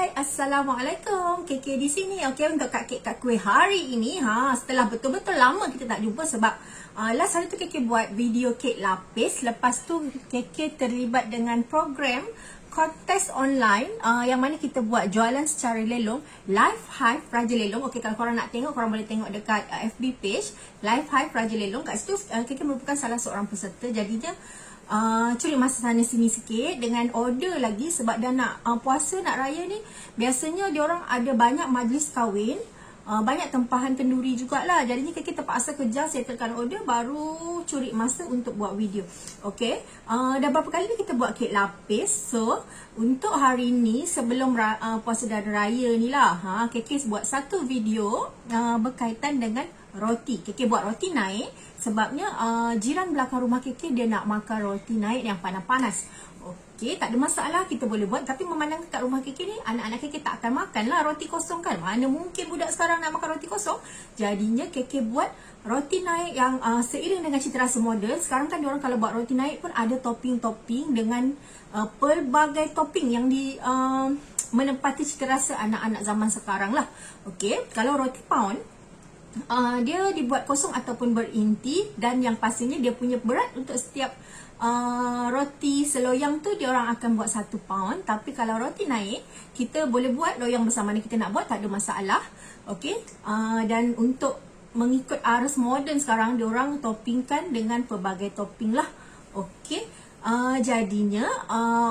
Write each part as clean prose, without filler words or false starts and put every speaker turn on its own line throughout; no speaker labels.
Hai, Assalamualaikum. KK di sini. Okey, untuk Kak Kuih hari ini, setelah betul-betul lama kita tak jumpa sebab last hari tu KK buat video kek lapis. Lepas tu KK terlibat dengan program kontes online yang mana kita buat jualan secara lelong, Live Hive Raja Lelong. Okey, kalau korang nak tengok, korang boleh tengok dekat FB page Live Hive Raja Lelong. Kat situ KK merupakan salah seorang peserta. Jadinya curi masa sana sini sikit dengan order lagi sebab dah nak puasa, nak raya ni. Biasanya diorang ada banyak majlis kahwin, banyak tempahan kenduri jugalah. Jadinya kita terpaksa kejar settlekan order baru curi masa untuk buat video. Okey, dah berapa kali ni kita buat kek lapis. So untuk hari ni sebelum puasa dan raya ni lah, KK buat satu video berkaitan dengan roti. KK buat roti naik sebabnya jiran belakang rumah KK dia nak makan roti naik yang panas-panas. Okey, tak ada masalah, kita boleh buat. Tapi memandang kat rumah KK ni, anak-anak KK tak akan makan lah roti kosong kan. Mana mungkin budak sekarang nak makan roti kosong. Jadinya KK buat roti naik yang seiring dengan cita rasa moden. Sekarang kan diorang kalau buat roti naik pun ada topping-topping dengan pelbagai topping yang menempati cita rasa anak-anak zaman sekarang lah. Okey, kalau roti pound, dia dibuat kosong ataupun berinti, dan yang pastinya dia punya berat untuk setiap roti seloyang tu dia orang akan buat 1 pound. Tapi kalau roti naik, kita boleh buat loyang besar mana kita nak buat, tak ada masalah. Okey, dan untuk mengikut arus moden sekarang, dia orang toppingkan dengan pelbagai topping lah. Okey, jadinya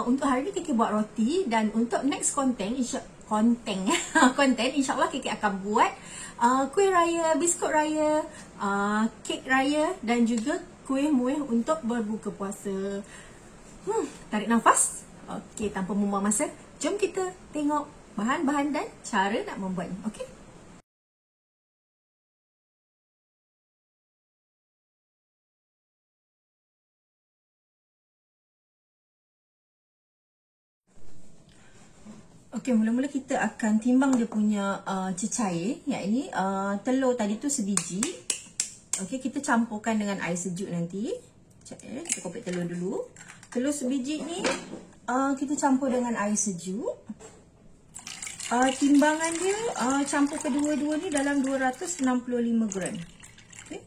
untuk hari ni KK buat roti, dan untuk next konten insyaAllah KK akan buat kuih raya, biskut raya, kek raya dan juga kuih muih untuk berbuka puasa. Tarik nafas. Okey, tanpa membuang masa, jom kita tengok bahan-bahan dan cara nak membuatnya. Okey. Okey, mula-mula kita akan timbang dia punya cecair. Yang ini telur tadi tu sebiji. Okey, kita campurkan dengan air sejuk nanti. Kita kopek telur dulu. Telur sebiji ni kita campur dengan air sejuk. Timbangan dia campur kedua-dua ni dalam 265 gram. Okey.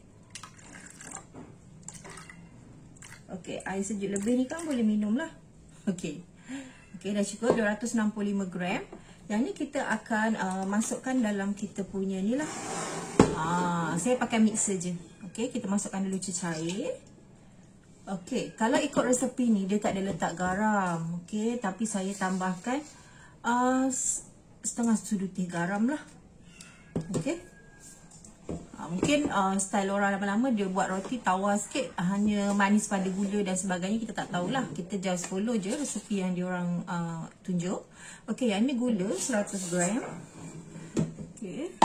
Okey, air sejuk lebih ni kan boleh minum lah. Okey. Okey, dah cukup 265 gram. Yang ni kita akan masukkan dalam kita punya ni lah. Saya pakai mixer je. Okey, kita masukkan dulu cecair. Okey, kalau ikut resepi ni dia tak ada letak garam. Okey, tapi saya tambahkan setengah sudu teh garam lah. Okey. Mungkin style orang lama-lama dia buat roti tawar sikit, hanya manis pada gula dan sebagainya, kita tak tahulah. Kita just follow je resepi yang diorang tunjuk. Okey, yang ni gula 100 gram. Okey.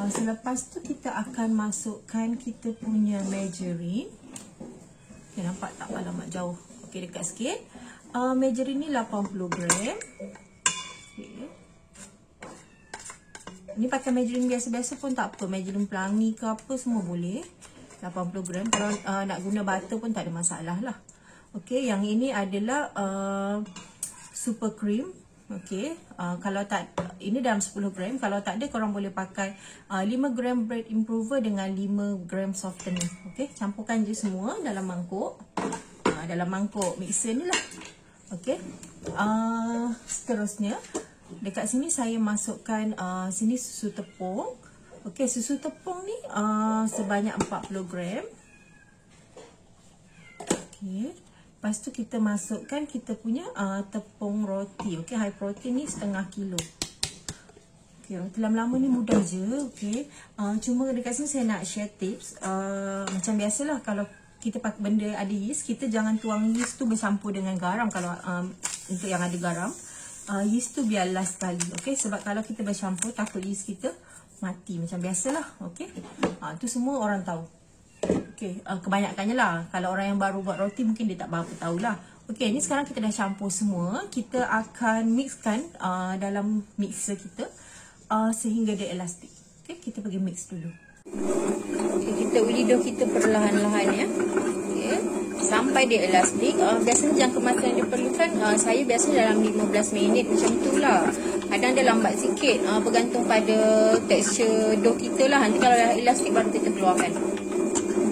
Selepas tu kita akan masukkan kita punya margarine. Okey, nampak tak alamat jauh. Okey, dekat sikit. Margarine ni 80 gram. Okey. Ni pakai margarine biasa-biasa pun tak apa. Margarine pelangi ke apa semua boleh. 80 gram. Kalau nak guna butter pun tak ada masalah lah. Okey, yang ini adalah super cream. Okey, kalau tak, ini dalam 10 gram. Kalau tak ada, korang boleh pakai 5 gram bread improver dengan 5 gram softener. Okey, campurkan je semua dalam mangkuk. Dalam mangkuk mixer ni lah. Okey, seterusnya dekat sini saya masukkan sini susu tepung. Okey, susu tepung ni sebanyak 40 gram. Okey, lepas tu kita masukkan kita punya tepung roti. Okey, high protein ni setengah kilo. Okey, roti lama-lama ni mudah je. Okey, cuma dekat sini saya nak share tips. Macam biasalah, kalau kita pakai benda ada yeast, kita jangan tuang yeast tu bercampur dengan garam. Kalau untuk yang ada garam, yeast tu biar last sekali. Okey, sebab kalau kita bercampur takut yeast kita mati macam biasalah. Okey, tu semua orang tahu. Okey, kebanyakannya lah. Kalau orang yang baru buat roti mungkin dia tak berapa tahulah. Okey, ni sekarang kita dah campur semua. Kita akan mixkan dalam mixer kita sehingga dia elastik. Okey, kita pergi mix dulu. Okey, kita uli dough kita perlahan-lahan ya. Okey,
sampai dia elastik. Biasanya jangka masa yang diperlukan saya biasanya dalam 15 minit macam tu lah. Kadang dia lambat sikit, bergantung pada tekstur dough kita lah. Nanti kalau dah elastik baru kita keluarkan.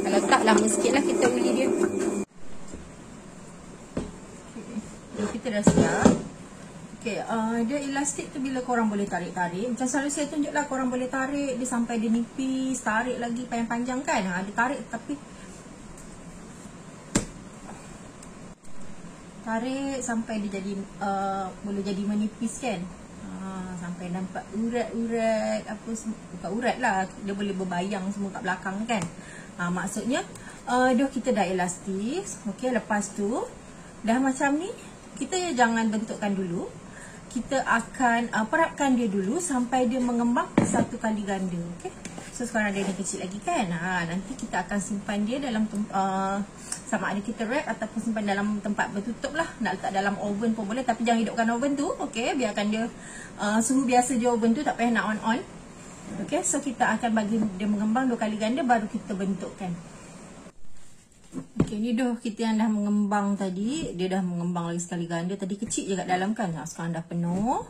Kalau tak, lama sikit lah kita uli dia.
Dough kita dah siap. Okay, dia elastik tu bila korang boleh tarik-tarik. Macam selalu saya tunjuk lah, korang boleh tarik dia sampai dia nipis, tarik lagi panjang-panjang kan. Dia tarik tapi tarik sampai dia jadi boleh jadi menipis kan. Sampai nampak urat-urat apa semua. Bukan urat lah, dia boleh berbayang semua kat belakang kan. Maksudnya dough kita dah elastis. Okay, lepas tu dah macam ni, kita jangan bentukkan dulu. Kita akan perapkan dia dulu sampai dia mengembang 1 kali ganda. Okay, so sekarang dia ni kecil lagi kan. Nanti kita akan simpan dia dalam sama ada kita wrap ataupun simpan dalam tempat bertutup lah. Nak letak dalam oven pun boleh, tapi jangan hidupkan oven tu. Okay, biarkan dia suhu biasa je oven tu, tak payah nak on. Okay, so kita akan bagi dia mengembang 2 kali ganda baru kita bentukkan. Okay, ni dough kita yang dah mengembang tadi. Dia dah mengembang lagi sekali ganda. Tadi kecil je kat dalam kan. Sekarang dah penuh.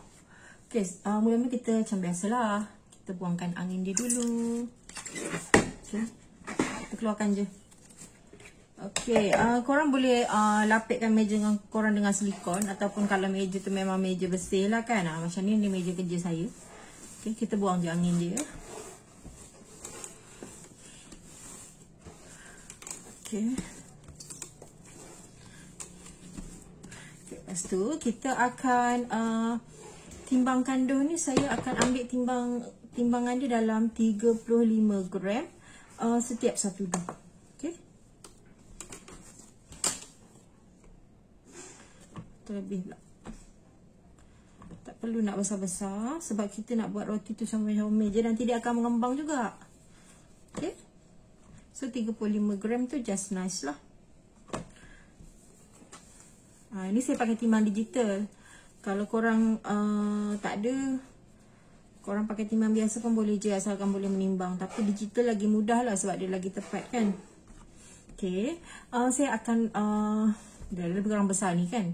Okay, mula-mula kita macam biasalah, kita buangkan angin dia dulu. Okay, kita keluarkan je. Okay, korang boleh lapikkan meja korang dengan silikon. Ataupun kalau meja tu memang meja bersih lah kan. Macam ni meja kerja saya. Okay, kita buang je angin dia. Okay. Lepas tu kita akan timbangkan dough ni. Saya akan ambil timbangan dia dalam 35 gram setiap satu dough. Okay. Terlebih pula. Tak perlu nak besar-besar sebab kita nak buat roti tu comel-comel je. Nanti dia akan mengembang juga. Okay. So 35 gram tu just nice lah. Ini saya pakai timbang digital. Kalau korang tak ada, korang pakai timbang biasa pun boleh je, asalkan boleh menimbang. Tapi digital lagi mudah lah sebab dia lagi tepat kan. Okay, saya akan dia lebih kurang besar ni kan.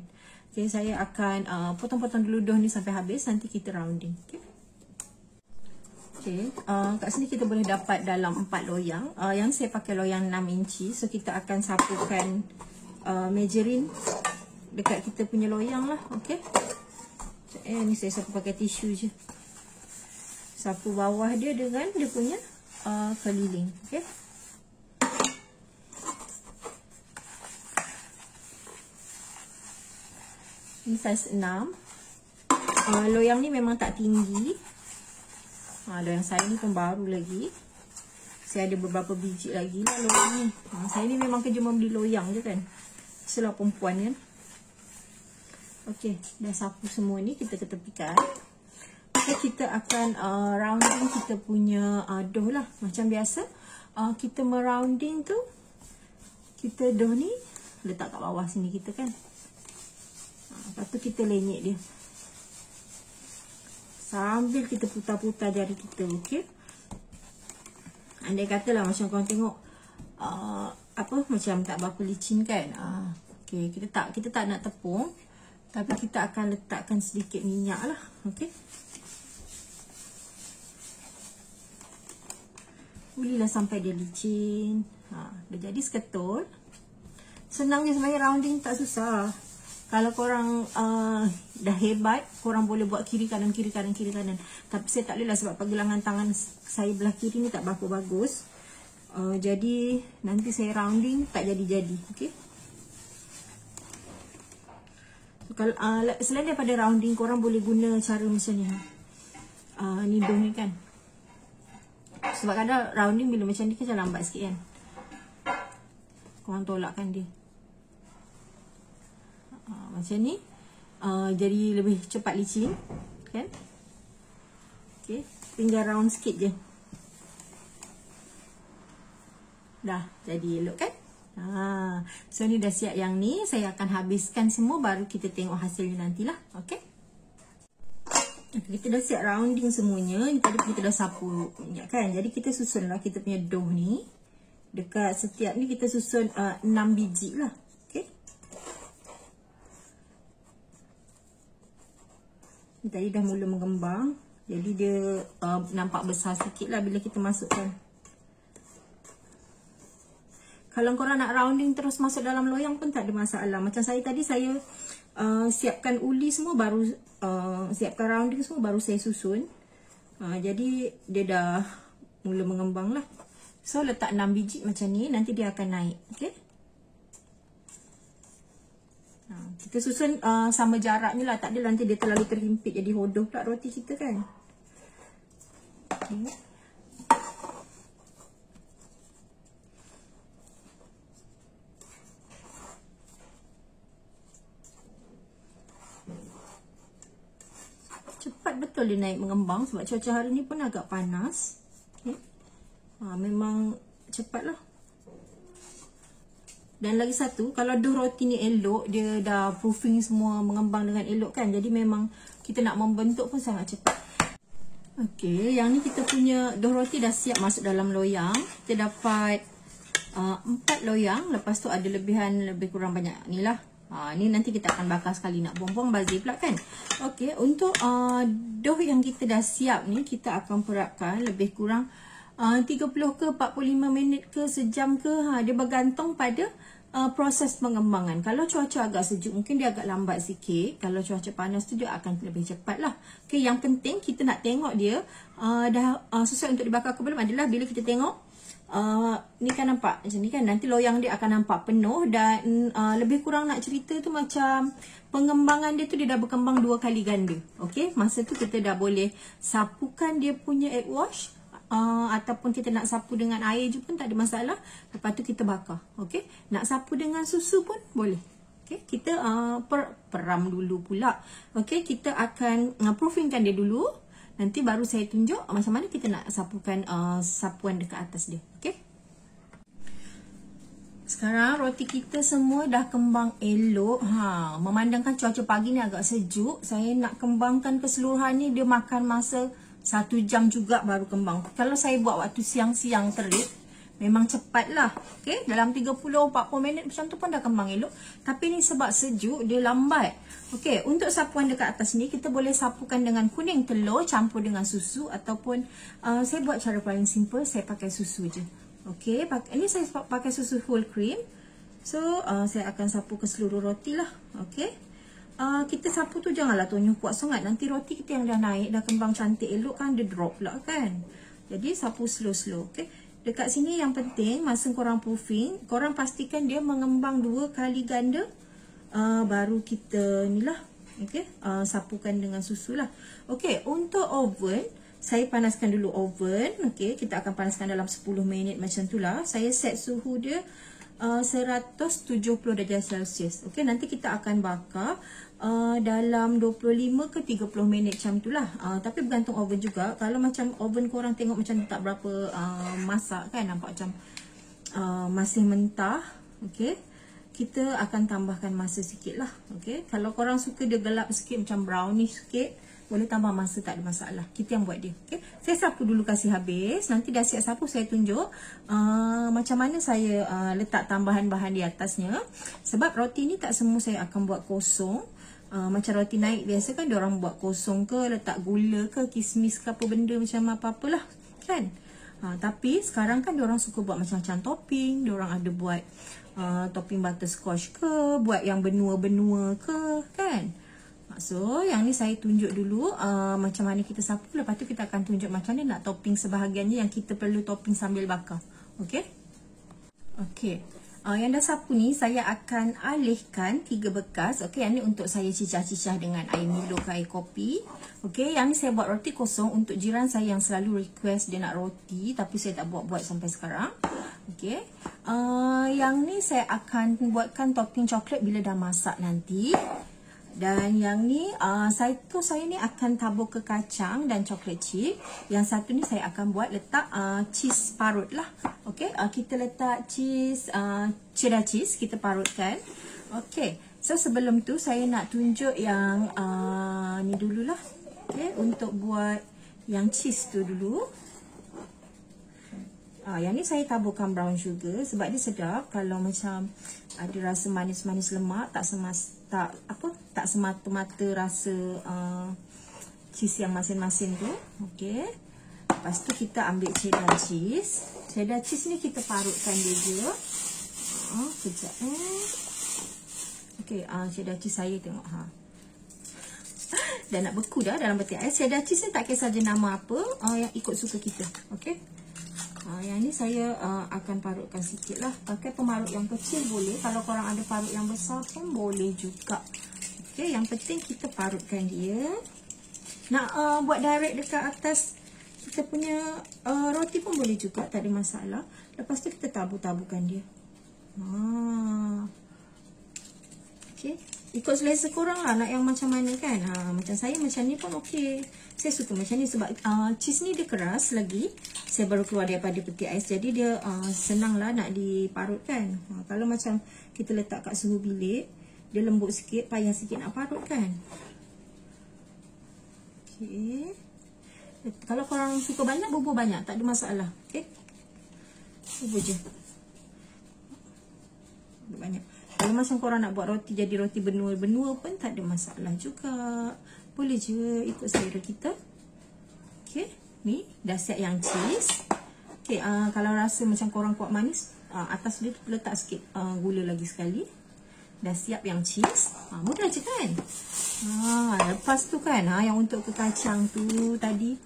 Okay, saya akan potong-potong dulu dough ni sampai habis. Nanti kita rounding. Okay. Okay, kat sini kita boleh dapat dalam 4 loyang. Yang saya pakai loyang 6 inci. So kita akan sapukan margarine dekat kita punya loyang lah. Okay, ni saya sapu pakai tisu je. Sapu bawah dia dengan dia punya keliling. Okay, ini saiz 6. Loyang ni memang tak tinggi. Loyang saya ni pun baru lagi. Saya ada beberapa biji lagi lah loyang ni. Saya ni memang kerja membeli loyang je kan. Selalu perempuan kan. Okey, dah sapu semua ni, kita ketepikan. Okay, kita akan rounding kita punya dough lah. Macam biasa, kita merounding tu, kita dough ni letak kat bawah sini kita kan. Lepas tu kita lenyek dia. Sambil kita putar-putar jari kita, okey. Andai katalah macam korang tengok macam tak berapa licin kan. Okey, kita tak nak tepung, tapi kita akan letakkan sedikit minyak lah, okey. Ulilah sampai dia licin. Dah jadi seketul. Senang je sebenarnya, rounding tak susah. Kalau korang dah hebat, korang boleh buat kiri kanan, kiri kanan, kiri kanan. Tapi saya tak boleh lah sebab pergelangan tangan saya belah kiri ni tak berapa bagus. Jadi nanti saya rounding tak jadi-jadi. Okay. So, kalau, selain daripada rounding, korang boleh guna cara macam ni. Ni dough ni kan. Sebab kadang rounding bila macam ni kan lambat sikit kan. Korang tolakkan dia. Macam ni. Jadi lebih cepat licin kan. Okay, tinggal round sikit je. Dah jadi elok kan. So ni dah siap yang ni. Saya akan habiskan semua baru kita tengok hasilnya nantilah. Okay, kita dah siap rounding semuanya. Ni tadi kita dah sapu minyak kan. Jadi kita susunlah kita punya dough ni. Dekat setiap ni kita susun 6 biji lah. Tadi dah mula mengembang. Jadi dia nampak besar sikit lah bila kita masukkan. Kalau korang nak rounding terus masuk dalam loyang pun tak ada masalah. Macam saya tadi, saya siapkan uli semua, baru siapkan rounding semua, baru saya susun. Jadi dia dah mula mengembang lah. So letak 6 biji macam ni, nanti dia akan naik. Okay, kita susun sama jaraknya lah. Tak ada nanti dia terlalu terhimpit, jadi hodoh pula roti kita kan. Okay. Cepat betul dia naik mengembang sebab cuaca hari ni pun agak panas. Okay. Memang cepat lah. Dan lagi satu, kalau dough roti ni elok, dia dah proofing semua mengembang dengan elok kan. Jadi memang kita nak membentuk pun sangat cepat. Okay, yang ni kita punya dough roti dah siap masuk dalam loyang. Kita dapat 4 loyang. Lepas tu ada lebihan lebih kurang banyak ni lah. Ni nanti kita akan bakar sekali, nak buang-buang bazir pula kan. Okey, untuk dough yang kita dah siap ni, kita akan perapkan lebih kurang 30 ke 45 minit ke sejam ke. Dia bergantung pada proses pengembangan. Kalau cuaca agak sejuk, mungkin dia agak lambat sikit. Kalau cuaca panas tu, dia akan lebih cepat lah. Okey, yang penting kita nak tengok dia dah sesuai untuk dibakar ke belum adalah bila kita tengok ni kan nampak macam ni kan, nanti loyang dia akan nampak penuh. Dan lebih kurang nak cerita tu macam pengembangan dia tu dia dah berkembang 2 kali ganda. Okey, masa tu kita dah boleh sapukan dia punya egg wash, ataupun kita nak sapu dengan air je pun tak ada masalah. Lepas tu kita bakar. Okey, nak sapu dengan susu pun boleh. Okey, kita peram dulu pula. Okey, kita akan proofingkan dia dulu. Nanti baru saya tunjuk macam mana kita nak sapukan sapuan dekat atas dia. Okey. Sekarang roti kita semua dah kembang elok. Memandangkan cuaca pagi ni agak sejuk, saya nak kembangkan keseluruhan ni, dia makan masa 1 jam juga baru kembang. Kalau saya buat waktu siang-siang terik, memang cepat lah. Okay, dalam 30-40 minit macam tu pun dah kembang elok. Tapi ni sebab sejuk, dia lambat. Okay, untuk sapuan dekat atas ni, kita boleh sapukan dengan kuning telur campur dengan susu. Ataupun saya buat cara paling simple, saya pakai susu je. Okay, ini saya pakai susu full cream. So, saya akan sapu ke seluruh roti lah. Okay, kita sapu tu janganlah tunyuh kuat sangat. Nanti roti kita yang dah naik, dah kembang cantik elok kan, dia drop pula kan. Jadi, sapu slow-slow. Okay, dekat sini yang penting, masa korang proofing, korang pastikan dia mengembang 2 kali ganda. Baru kita ni lah. Okay, sapukan dengan susu lah. Okay, untuk oven, saya panaskan dulu oven. Okay, kita akan panaskan dalam 10 minit macam tu lah. Saya set suhu dia 170 darjah Celsius. Okay, nanti kita akan bakar dalam 25 ke 30 minit macam tu lah. Tapi bergantung oven juga. Kalau macam oven korang tengok macam tak berapa masak kan, nampak macam masih mentah. Okay, kita akan tambahkan masa sikit lah. Okay, kalau korang suka dia gelap sikit, macam brownish sikit, boleh tambah masa, tak ada masalah. Kita yang buat dia. Okay, saya sapu dulu kasih habis. Nanti dah siap sapu, saya tunjuk macam mana saya letak tambahan bahan di atasnya. Sebab roti ni tak semua saya akan buat kosong. Macam roti naik biasa kan, diorang buat kosong ke, letak gula ke, kismis ke, apa benda macam apa-apalah kan. Tapi sekarang kan diorang suka buat macam-macam topping. Diorang ada buat topping butterscotch ke, buat yang benua-benua ke kan. So yang ni saya tunjuk dulu macam mana kita sapu. Lepas tu kita akan tunjuk macam mana nak topping sebahagiannya yang kita perlu topping sambil bakar. Okay, okay. Yang dah sapu ni saya akan alihkan 3 bekas. Okay, yang ni untuk saya cicah-cicah dengan air Milo ke air kopi. Okay, yang ni saya buat roti kosong untuk jiran saya yang selalu request dia nak roti, tapi saya tak buat-buat sampai sekarang. Okay, yang ni saya akan buatkan topping coklat bila dah masak nanti. Dan yang ni saya ni akan tabur ke kacang dan coklat chip. Yang satu ni saya akan buat letak cheese parut lah. Okay, kita letak cheese cheddar cheese, kita parutkan. Okay, so sebelum tu saya nak tunjuk yang ni dululah. Okay, untuk buat yang cheese tu dulu. Yang ni saya taburkan brown sugar sebab dia sedap. Kalau macam ada rasa manis-manis lemak, tak semata-mata rasa cheese yang masing-masing tu. Okey. Lepas tu kita ambil cheddar cheese. Cheddar cheese ni kita parutkan dia je. Kejap okey, cheddar cheese saya tengok dah nak beku dah dalam peti ais. Cheddar cheese ni tak kisah jenama apa, yang ikut suka kita. Okey. Yang ni saya akan parutkan sikit lah. Pakai pemarut yang kecil boleh. Kalau korang ada parut yang besar pun boleh juga. Okey, yang penting kita parutkan dia. Nak buat direct dekat atas kita punya roti pun boleh juga, tak ada masalah. Lepas tu kita tabur-taburkan dia. Okey, ikut selesa korang lah nak yang macam mana kan. Macam saya macam ni pun okey. Saya suka macam ni sebab cheese ni dia keras lagi. Saya baru keluar daripada peti ais, jadi dia senang lah nak diparutkan. Kalau macam kita letak kat suhu bilik, dia lembut sikit, payah sikit nak parut kan. Okey. Kalau korang suka banyak, bubur banyak, tak ada masalah. Okey. Bubur je. Banyak. Kalau macam korang nak buat roti jadi roti benua-benua pun tak ada masalah juga. Boleh je ikut selera kita. Okey. Ni dah siap yang cheese. Okey, kalau rasa macam korang kuat manis, atas dia letak sikit gula lagi sekali. Dah siap yang cheese. Mudah je kan? Lepas tu kan, yang untuk ke kacang tu tadi.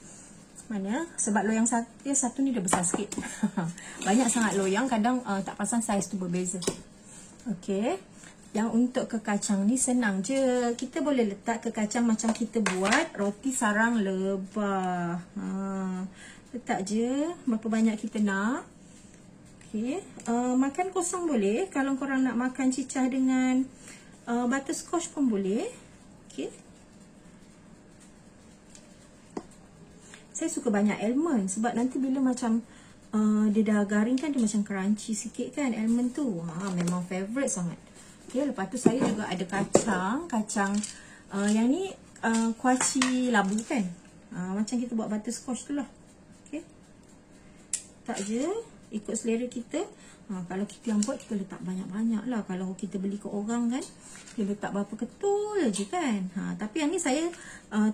Mana? Sebab loyang satu ni dia besar sikit. Banyak sangat loyang, kadang tak pasang saiz tu berbeza. Okey. Yang untuk ke kacang ni senang je. Kita boleh letak ke kacang macam kita buat roti sarang lebah. Letak je berapa banyak kita nak. Okey. Makan kosong boleh. Kalau korang nak makan cicah dengan butterscotch pun boleh. Okey. Saya suka banyak almond sebab nanti bila macam dia dah garing kan, dia macam crunchy sikit kan almond tu. Memang favourite sangat. Okay, lepas tu saya juga ada kacang yang ni kuaci labu kan. Macam kita buat butterscotch tu lah. Okay. Tak je, ikut selera kita. Kalau kita yang buat, kita letak banyak-banyak lah. Kalau kita beli ke orang kan, dia letak berapa ketul je kan. Tapi yang ni saya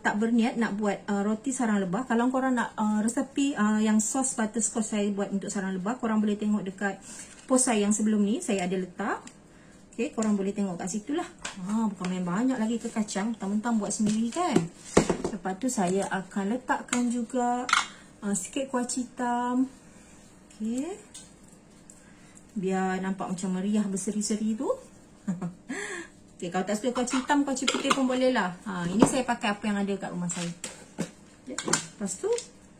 tak berniat nak buat roti sarang lebah. Kalau korang nak resepi yang sos butterscotch saya buat untuk sarang lebah, korang boleh tengok dekat post saya yang sebelum ni. Saya ada letak. Okay, korang boleh tengok kat situ lah. Bukan main banyak lagi ke kacang. Mentang-mentang buat sendiri kan. Lepas tu saya akan letakkan juga sikit kuaci hitam. Okay. Biar nampak macam meriah berseri-seri tu. Okay, kalau tak suka kuaci hitam, kuaci putih pun boleh lah. Ini saya pakai apa yang ada kat rumah saya. Okay. Lepas tu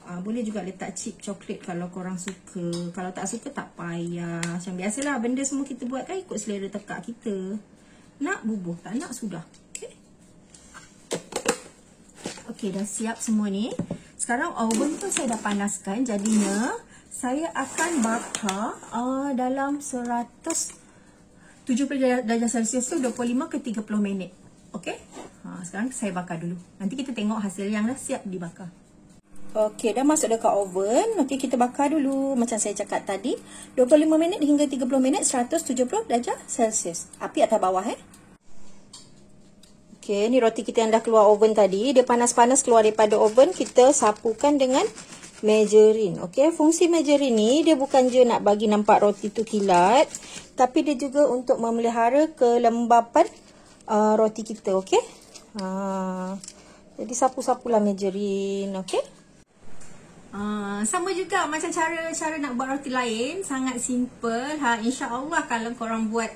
boleh juga letak chip coklat kalau korang suka. Kalau tak suka tak payah. Macam biasalah, benda semua kita buat kan ikut selera tekak kita. Nak bubur, tak nak sudah. Okay. Okay, dah siap semua ni. Sekarang oven tu saya dah panaskan. Jadinya saya akan bakar dalam 170 darjah Celsius tu 25 ke 30 minit. Okey? Sekarang saya bakar dulu. Nanti kita tengok hasil yang dah siap dibakar. Okey, dah masuk dekat oven. Okey, kita bakar dulu. Macam saya cakap tadi, 25 minit hingga 30 minit 170 darjah Celsius. Api atas bawah Okey, ni roti kita yang dah keluar oven tadi. Dia panas-panas keluar daripada oven. Kita sapukan dengan margarine. Okey, fungsi margarine ni dia bukan je nak bagi nampak roti tu kilat, tapi dia juga untuk memelihara kelembapan roti kita. Okey. Jadi sapu-sapulah margarine. Okey. Sama juga macam cara nak buat roti lain, sangat simple. InsyaAllah kalau korang buat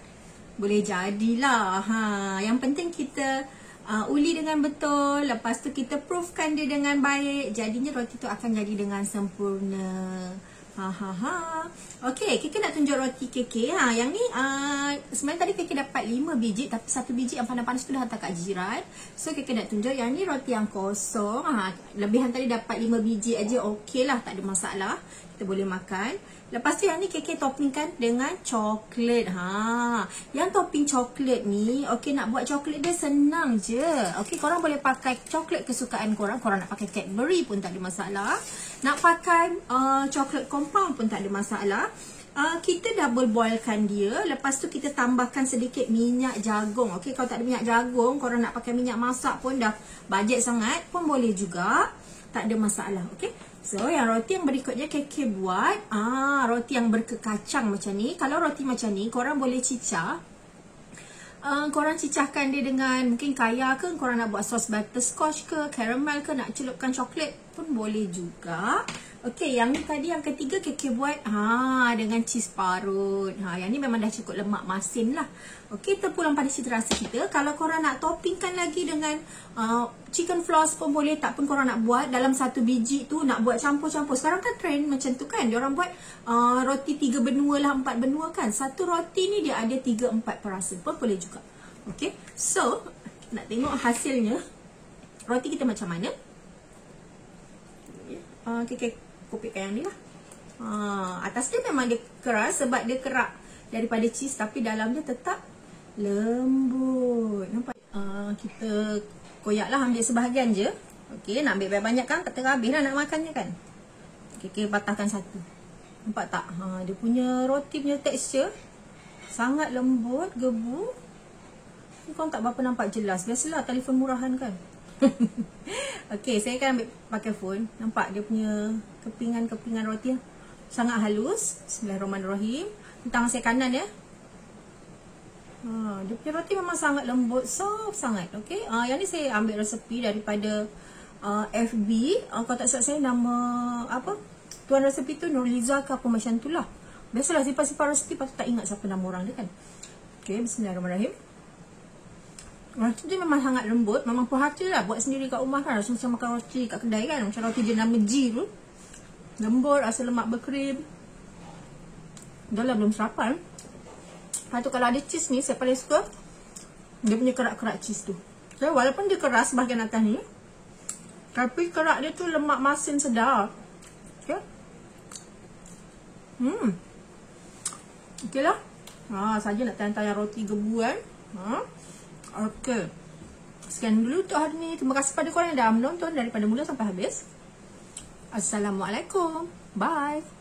boleh jadilah. Yang penting kita uli dengan betul. Lepas tu kita proofkan dia dengan baik. Jadinya roti tu akan jadi dengan sempurna. Okey, Kiki nak tunjuk roti Kiki. Yang ni sebenarnya tadi Kiki dapat 5 biji, tapi 1 biji yang panas-panas tu dah hantar kat jiran. So Kiki nak tunjuk yang ni roti yang kosong. Lebihan tadi dapat 5 biji aja, okey lah, tak ada masalah. Kita boleh makan. Lepas tu yang ni Kiki toppingkan dengan coklat. Yang topping coklat ni, okey, nak buat coklat dia senang je. Okey, korang boleh pakai coklat kesukaan korang. Korang nak pakai Cadbury pun tak ada masalah. Nak pakai coklat compound pun tak ada masalah. kita double boilkan dia. Lepas tu kita tambahkan sedikit minyak jagung. Okey, kalau tak ada minyak jagung, korang nak pakai minyak masak pun dah bajet sangat pun boleh juga. Tak ada masalah. Okey. So, yang roti yang berikutnya KK buat. Roti yang berkekacang macam ni. Kalau roti macam ni, korang boleh cicah. Korang cicahkan dia dengan mungkin kaya ke, korang nak buat sos butterscotch ke, caramel ke, nak celupkan coklat pun boleh juga. Okey, yang ni tadi yang ketiga KK buat dengan cheese parut. Yang ni memang dah cukup lemak masin lah. Okey, terpulang pada cita rasa kita. Kalau korang nak toppingkan lagi dengan chicken floss pun boleh, tak pun korang nak buat dalam satu biji tu, nak buat campur-campur. Sekarang kan trend macam tu kan. Diorang buat roti 3 benua lah, 4 benua kan. Satu roti ni dia ada 3-4 perasa pun boleh juga. Okey, so nak tengok hasilnya roti kita macam mana. KK kopikan yang ni lah. Atas dia memang dia keras sebab dia kerak daripada cheese, tapi dalam dia tetap lembut. Nampak? Kita koyak lah, ambil sebahagian je. Okey, nak ambil banyak kan, kata habis lah nak makannya kan. Kita patahkan satu. Nampak tak? Dia punya roti punya tekstur sangat lembut, gebu. Ni korang tak berapa nampak jelas. Biasalah telefon murahan kan. Okey, saya akan ambil pakai phone. Nampak dia punya kepingan-kepingan roti sangat halus. Bismillahirrahmanirrahim. Tangan saya kanan ya. Dia punya roti memang sangat lembut, soft sangat. Okey, yang ni saya ambil resepi daripada FB. Kalau tak silap saya nama apa, tuan resepi tu Nurliza ke apa macam tu lah. Biasalah simpan-simpan resepi, lepas tu tak ingat siapa nama orang dia kan. Okey, bismillahirrahmanirrahim. Roti dia memang sangat lembut. Memang puas hati lah buat sendiri kat rumah kan. Rasa macam makan roti kat kedai kan. Macam roti jenama G tu. Lembut, rasa lemak berkrim. Dah lah belum sarapan. Lepas tu kalau ada cheese ni, saya paling suka dia punya kerak-kerak cheese tu. So, walaupun dia keras bahagian atas ni, tapi kerak dia tu lemak masin sedap. Okay. Okay lah. Saja nak tanya-tanya roti gebu kan. Okey. Sekian dulu untuk hari ni. Terima kasih pada korang yang dah menonton daripada mula sampai habis. Assalamualaikum. Bye.